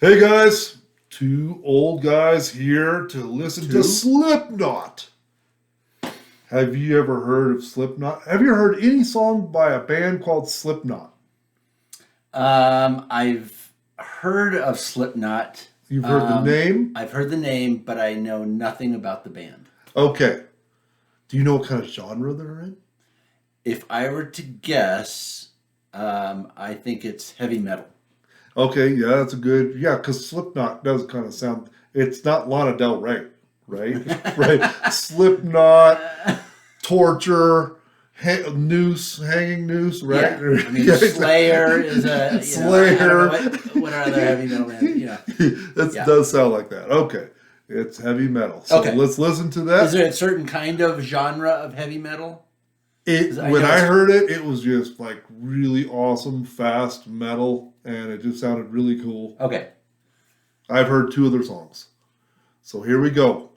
Hey guys, two old guys here to listen to Slipknot. Have you ever heard of Slipknot? Have you heard any song by a band called Slipknot? I've heard of Slipknot. You've heard the name? I've heard the name, but I know nothing about the band. Okay. Do you know what kind of genre they're in? If I were to guess, I think it's heavy metal. Okay, yeah, that's a good, because Slipknot does kind of sound, it's not Lana Del Rey, right? Right. Slipknot, torture, noose, hanging noose, right? Yeah. I mean, Slayer is a Slayer. What are other heavy metal bands? That does sound like that. Okay, it's heavy metal. So let's listen to that. Is there a certain kind of genre of heavy metal? When I heard it, it was just like really awesome, fast metal, and it just sounded really cool. Okay. I've heard two of their songs. So here we go.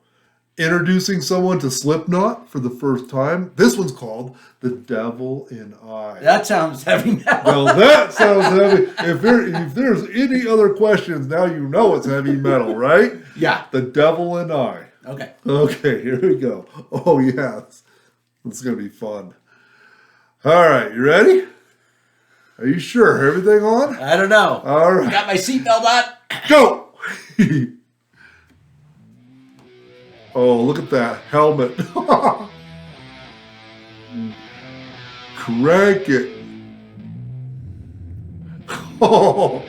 Introducing someone to Slipknot for the first time. This one's called The Devil in I. That sounds heavy metal. Well, that sounds heavy. If there's any other questions, now you know it's heavy metal, right? Yeah. The Devil in I. Okay. Okay, here we go. Oh, yes. It's going to be fun. All right, you ready? Are you sure? Everything on? I don't know. All right. Got my seatbelt on? Go! Oh, look at that helmet. Crank it. Oh.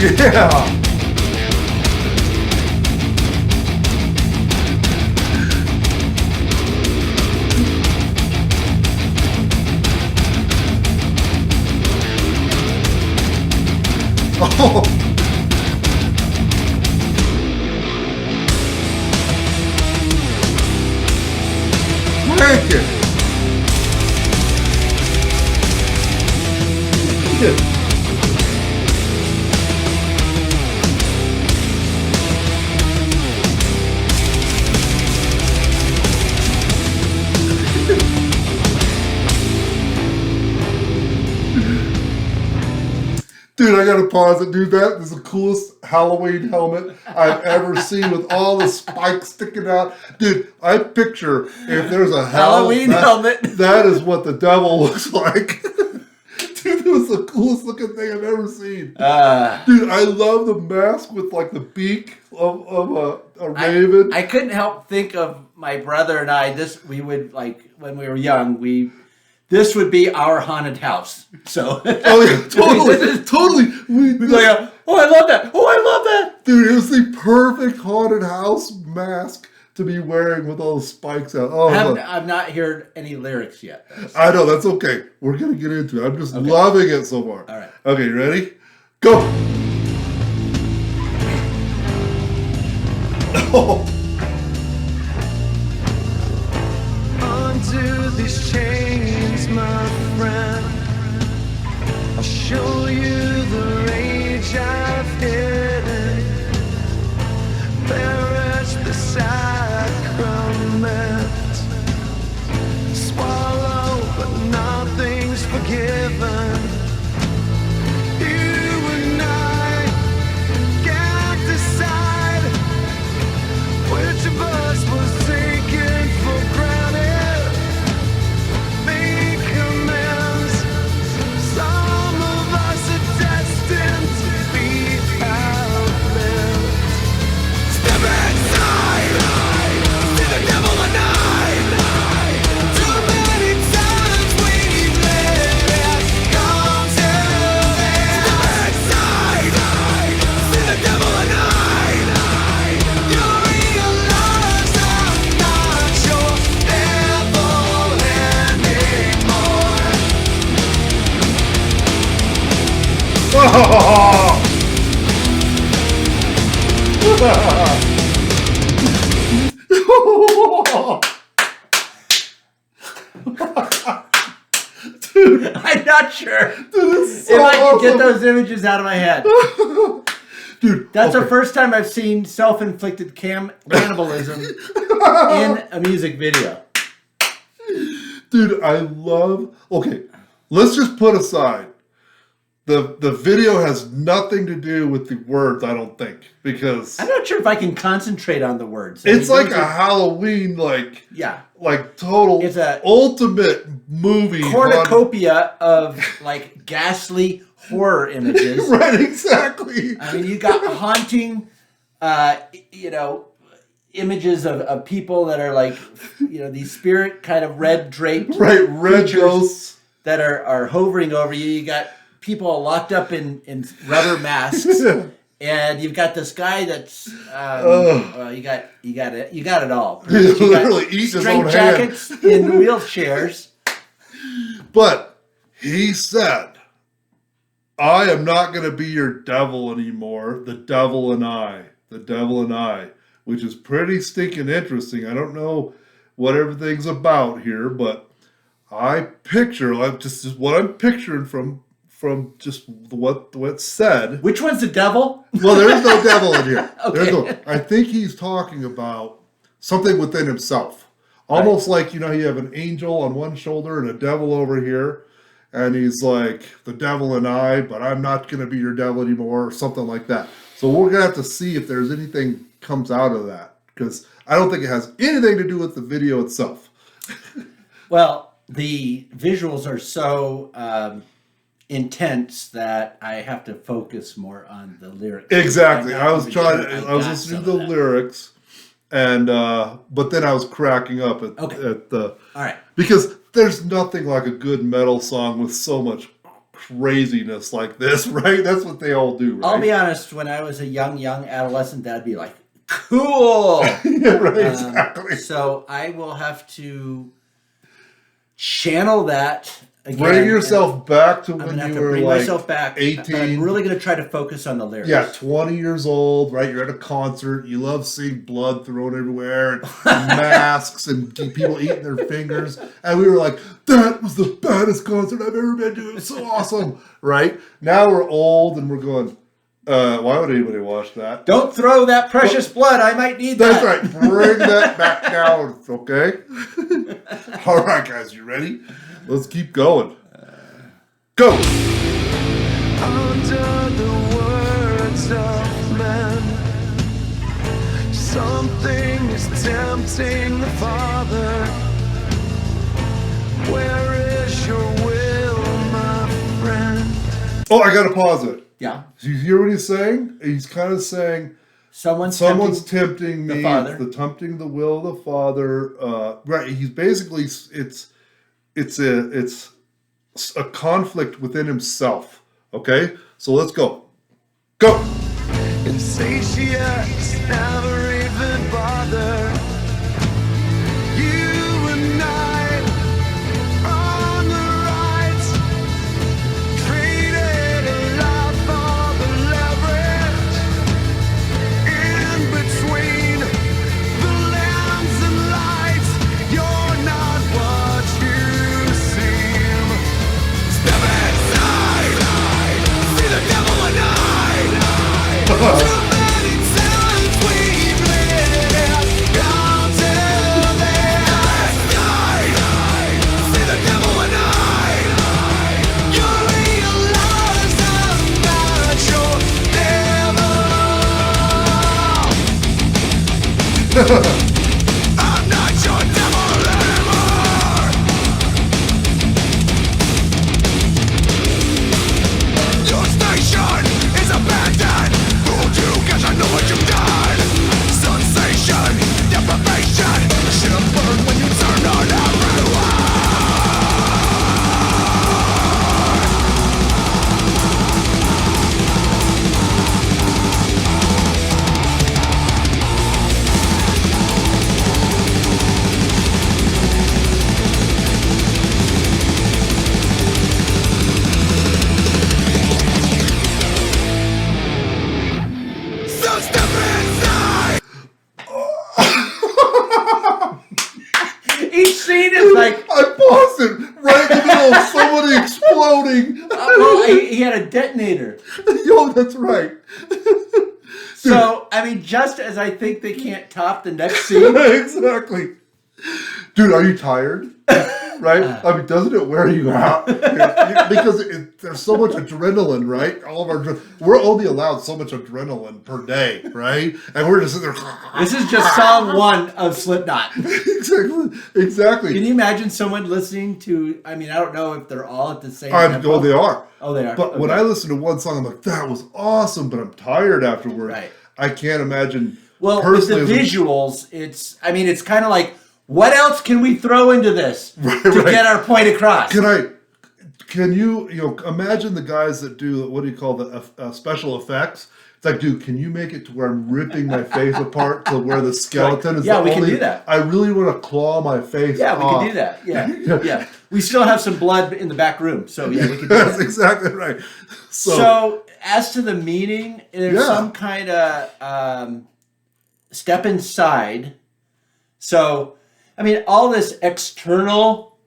Yeah. Oh. Crank it. Dude, I gotta pause it. Dude, that is the coolest Halloween helmet I've ever seen with all the spikes sticking out. Dude, I picture if there's a Halloween helmet. That is what the devil looks like. Dude, it was the coolest looking thing I've ever seen. Dude, I love the mask with like the beak of a raven. I couldn't help think of my brother and I. We would, like, when we were young, this would be our haunted house. So. Oh yeah, totally. We'd be like, oh, I love that. Oh, I love that. Dude, it was the perfect haunted house mask to be wearing with all the spikes out. Oh, I've not heard any lyrics yet. I know, that's okay. We're gonna get into it. I'm just loving it so far. All right. Okay, you ready? Go. Oh. Onto these chains, my friend, I'll show you the rage I've hidden. Perish the sacrament. Swallow, but nothing's forgiven. You and I can't decide which of us was taken for granted. Make amends. Some of us are destined to be outlived. Step inside, see the devil alive. Too many times we've let it come to this. Step inside, see the devil alive. You realize I'm not your devil anymore. Dude, I'm not sure this is so if I can get awesome. those images out of my head. Dude, That's the first time I've seen self-inflicted cannibalism in a music video. Dude, I love. Okay, let's just put aside the video has nothing to do with the words. I don't think, because I'm not sure if I can concentrate on the words. I it's mean, like those a are- Halloween yeah. like total It's a ultimate movie cornucopia of like ghastly horror images. Right, exactly. I mean, you got haunting, images of people that are like, these spirit kind of red draped Right, red creatures ghosts that are hovering over you. You got people locked up in rubber masks, and you've got this guy that's you got it all. You got literally eating his straight own jackets hand. in wheelchairs. But he said, I am not going to be your devil anymore. The devil and I. The devil and I. Which is pretty stinking interesting. I don't know what everything's about here, but I picture, just what I'm picturing from just what's said. Which one's the devil? Well, there's no devil in here. Okay. I think he's talking about something within himself. Almost like, you have an angel on one shoulder and a devil over here. And he's like, the devil and I, but I'm not going to be your devil anymore, or something like that. So we're going to have to see if there's anything comes out of that. Because I don't think it has anything to do with the video itself. Well, the visuals are so intense that I have to focus more on the lyrics. Exactly. I'm I not was even trying. sure I was got listening to some the of that. lyrics, and but then I was cracking up at the All right. because there's nothing like a good metal song with so much craziness like this, right? That's what they all do, right? I'll be honest. When I was a young adolescent, that'd be like cool. Yeah, right. Exactly. So I will have to channel that again. Bring yourself back to I'm when gonna have you to were bring like myself back. 18. But I'm really gonna try to focus on the lyrics. Yeah, 20 years old, right? You're at a concert. You love seeing blood thrown everywhere, and masks, and people eating their fingers. And we were like, that was the baddest concert I've ever been to. It was so awesome, right? Now we're old, and we're going, why would anybody watch that? Don't throw that precious blood. I might need That's that. right. Bring that back down, okay? All right, guys, you ready? Let's keep going. Go! Under the words of men, something is tempting the Father. Where is your will, my friend? Oh, I gotta pause it. Yeah. Do you hear what he's saying? He's kind of saying, Someone's tempting me. the Father. The tempting the will of the Father. Right. He's basically it's a conflict within himself. Okay. So let's go. Go. Insatiate, never even bother. You and I on the right, traded a lot for the leverage. In between the lambs and lights, you're not what you seem. Step inside, see the devil and I. Too many times we've lived down to this. See the devil and I. You realize I'm not your devil. I'm not your devil anymore. Your station is abandoned. Fooled you 'cause I know what you've done. Sensation, deprivation. Should've burned when you turned on everyone. So step inside. Each scene is like, I paused it right in the middle of somebody exploding. well, he had a detonator. Yo, that's right. So, I mean, just as I think they can't top the next scene, Exactly. Dude, are you tired? Right? I mean, doesn't it wear you out? Because there's so much adrenaline, right? All of our we're only allowed so much adrenaline per day, right? And we're just sitting there. This is just song 1 of Slipknot. Exactly. Can you imagine someone listening to? I mean, I don't know if they're all at the same. Oh, they are. Oh, they are. But when I listen to one song, I'm like, that was awesome, but I'm tired afterwards. Right. I can't imagine. Well, with the visuals, it's kind of like, what else can we throw into this to get our point across? Can you imagine the guys that do, what do you call the special effects? It's like, dude, can you make it to where I'm ripping my face apart to where the skeleton is? Yeah, we can do that. I really want to claw my face off. Yeah, we can do that. Yeah, yeah. We still have some blood in the back room, so yeah, we can do That's that. exactly right. So as to the meaning, there's some kind of step inside. So, I mean, all this external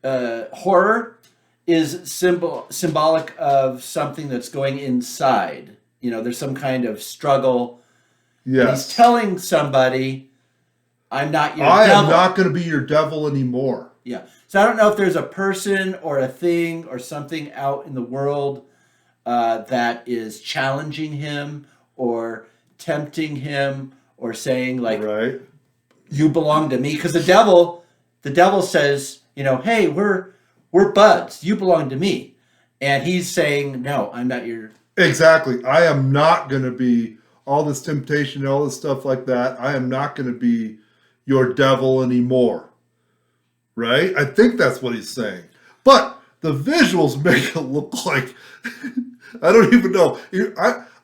horror is symbolic of something that's going inside. You know, there's some kind of struggle. Yes. He's telling somebody, I'm not your devil. I am not going to be your devil anymore. Yeah. So I don't know if there's a person or a thing or something out in the world that is challenging him or tempting him or saying like, right. You belong to me. Because the devil says, hey, we're buds. You belong to me. And he's saying, no, I'm not your... Exactly. I am not going to be all this temptation and all this stuff like that. I am not going to be your devil anymore. Right? I think that's what he's saying. But the visuals make it look like... I don't even know.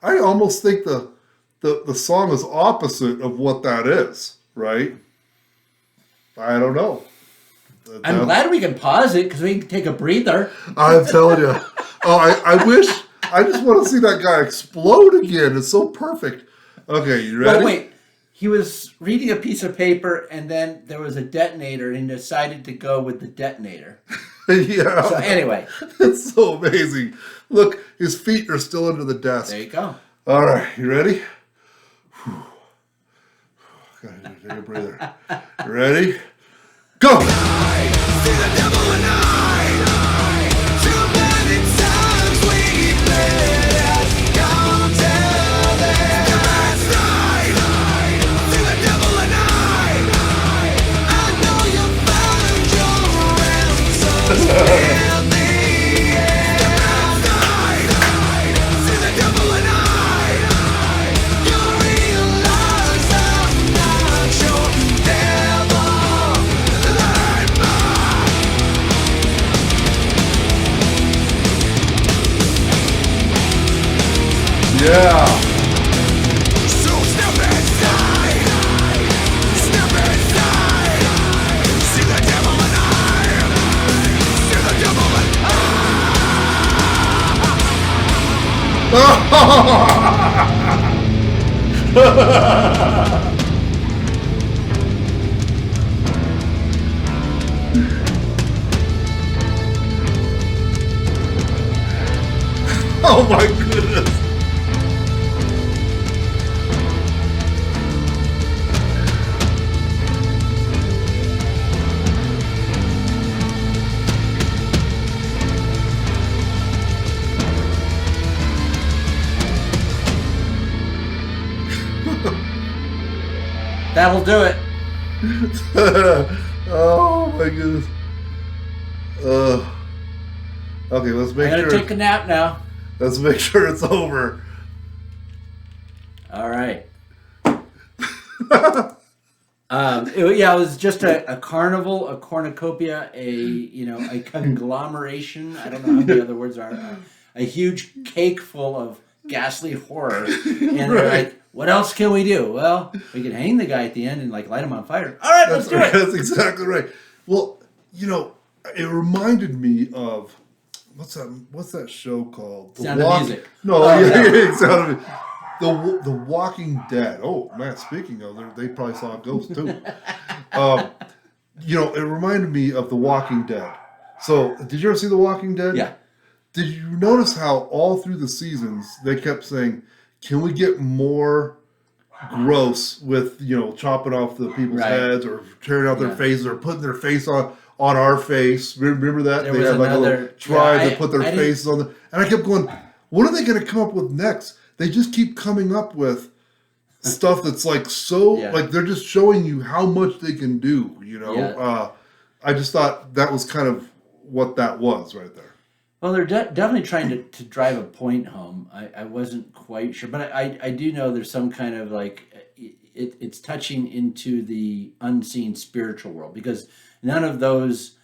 I almost think the song is opposite of what that is. Right? I don't know. I'm glad we can pause it because we can take a breather. I'm telling you. Oh, I wish. I just want to see that guy explode again. It's so perfect. Okay, you ready? Well, wait. He was reading a piece of paper and then there was a detonator and he decided to go with the detonator. Yeah. So anyway. It's so amazing. Look, his feet are still under the desk. There you go. All right, you ready? Whew. Gotta take a breather. You ready? Go! I see the devil and I. Too many times we played it. Come tell them. The last night. See the devil and I know you found your ransom. Hear me. The last night. See the devil and I. You realize I'm not your devil. Yeah. So step inside. Step inside. See the devil and I. See the devil and Oh my goodness. That'll do it. Oh my goodness. Okay, let's make I'm going to sure. take a nap now. Let's make sure it's over. All right. It was just a carnival, a cornucopia, a conglomeration. I don't know how the other words are. A huge cake full of ghastly horror. And they're like, what else can we do? Well, we can hang the guy at the end and light him on fire. All right, let's do it. That's exactly right. Well, it reminded me of what's that show called? Sound of Music. No, Oh, yeah, Sound of Music. The Walking Dead. Oh man, speaking of, they probably saw a ghost too. It reminded me of The Walking Dead. So, did you ever see The Walking Dead? Yeah. Did you notice how all through the seasons they kept saying, "Can we get more gross with, chopping off the people's Right. heads or tearing out their Yeah. faces or putting their face on our face. Remember that? There They was had like a another- little tribe yeah, to put their I didn't- faces on the, and I kept going, what are they going to come up with next? They just keep coming up with stuff that's like so, Yeah. like they're just showing you how much they can do, Yeah. I just thought that was kind of what that was right there. Well, they're definitely trying to drive a point home. I wasn't quite sure, but I do know there's some kind of like it's touching into the unseen spiritual world because none of those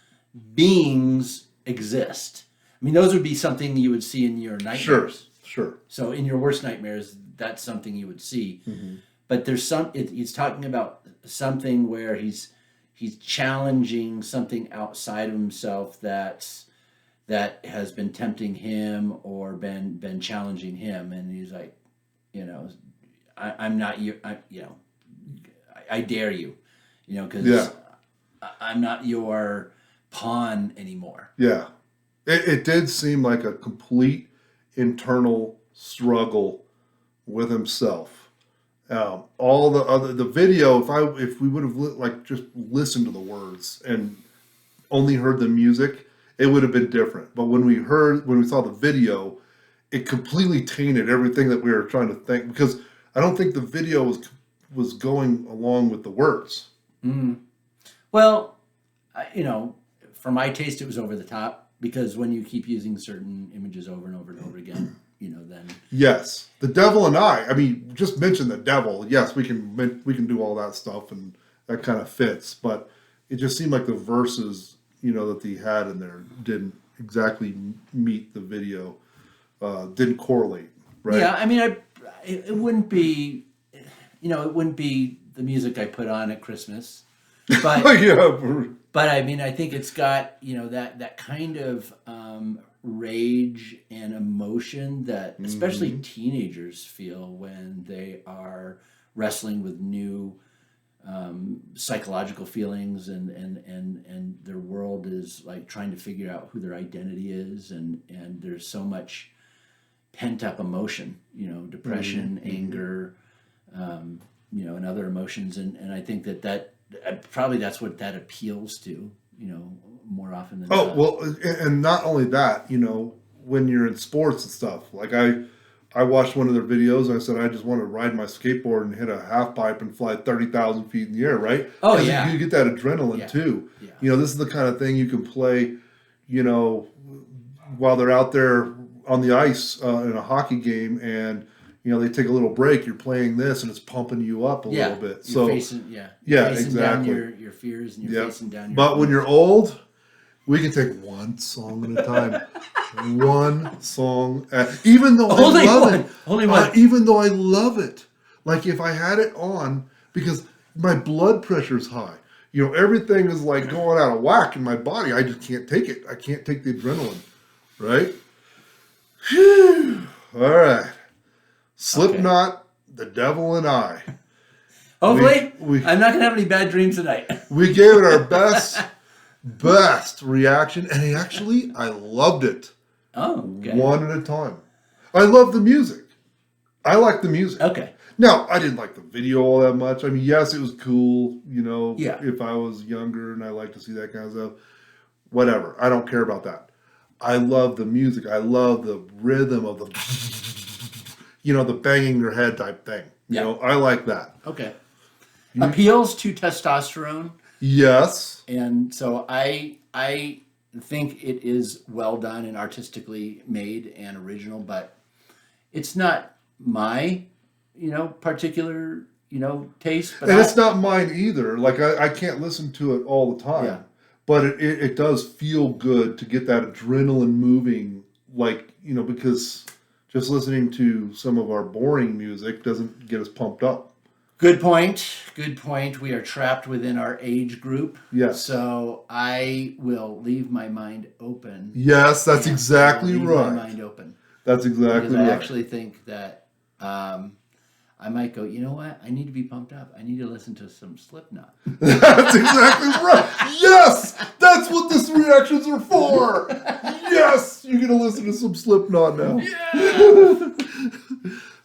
beings exist. I mean, those would be something you would see in your nightmares. Sure. So in your worst nightmares, that's something you would see. Mm-hmm. But there's he's talking about something where he's challenging something outside of himself that has been tempting him or been challenging him, and he's like, I'm not you. I dare you, because I'm not your pawn anymore. Yeah. It did seem like a complete internal struggle with himself. All the video, if we would have just listened to the words and only heard the music, it would have been different. But when we saw the video, it completely tainted everything that we were trying to think, because I don't think the video was going along with the words. Mm. Well, for my taste, it was over the top because when you keep using certain images over and over and over again, then Yes, the devil and I mean, just mention the devil. Yes, we can do all that stuff, and that kind of fits. But it just seemed like the verses, that he had in there didn't exactly meet the video, didn't correlate, right? Yeah, I mean, it wouldn't be, it wouldn't be the music I put on at Christmas, but Yeah. but I mean, I think it's got that kind of rage and emotion that especially teenagers feel when they are wrestling with new psychological feelings and their world is like trying to figure out who their identity is, and there's so much pent up emotion, depression, anger, and other emotions, and I think that probably that's what that appeals to, more often than not. Well, and not only that, when you're in sports and stuff, like I watched one of their videos and I said, I just want to ride my skateboard and hit a half pipe and fly 30,000 feet in the air, right? Oh, 'Cause yeah. You get that adrenaline Yeah. too. Yeah. This is the kind of thing you can play, while they're out there on the ice in a hockey game, and they take a little break. You're playing this, and it's pumping you up a little bit. You're So facing, yeah, facing exactly. down your fears, and you're Yep. facing down your. But when you're old, we can take one song at a time. One song even though Only I love one. it. Only one. Even though I love it. Like if I had it on, because my blood pressure's high. Everything is like going out of whack in my body. I just can't take it. I can't take the adrenaline. Right? Whew. All right. Slipknot, The Devil and I. Hopefully, we- I'm not gonna have any bad dreams tonight. We gave it our best reaction, and I loved it. Oh, okay. One at a time. I love the music. I like the music. Okay. Now, I didn't like the video all that much. I mean, yes, it was cool, Yeah. if I was younger and I like to see that kind of stuff. Whatever. I don't care about that. I love the music. I love the rhythm of the, the banging your head type thing. Yeah. I like that. Okay. Appeals to testosterone, Yes. and so I think it is well done and artistically made and original, but it's not my particular taste. But And it's not mine either. Like I can't listen to it all the time. Yeah. But it does feel good to get that adrenaline moving, like, because just listening to some of our boring music doesn't get us pumped up. Good point. Good point. We are trapped within our age group. Yes. So I will leave my mind open. Yes, that's Yeah, exactly I'll leave right. My mind open. That's exactly Because right. I actually think that I might go, you know what? I need to be pumped up. I need to listen to some Slipknot. That's exactly right. Yes, that's what these reactions are for. Yes, you're gonna listen to some Slipknot now. Yeah.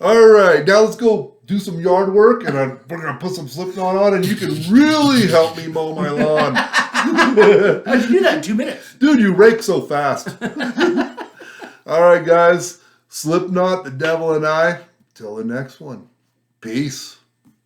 All right, now let's go do some yard work, and we're gonna put some Slipknot on, and you can really help me mow my lawn. How'd you do that in 2 minutes? Dude, you rake so fast. All right, guys. Slipknot, the devil, and I. Till the next one. Peace.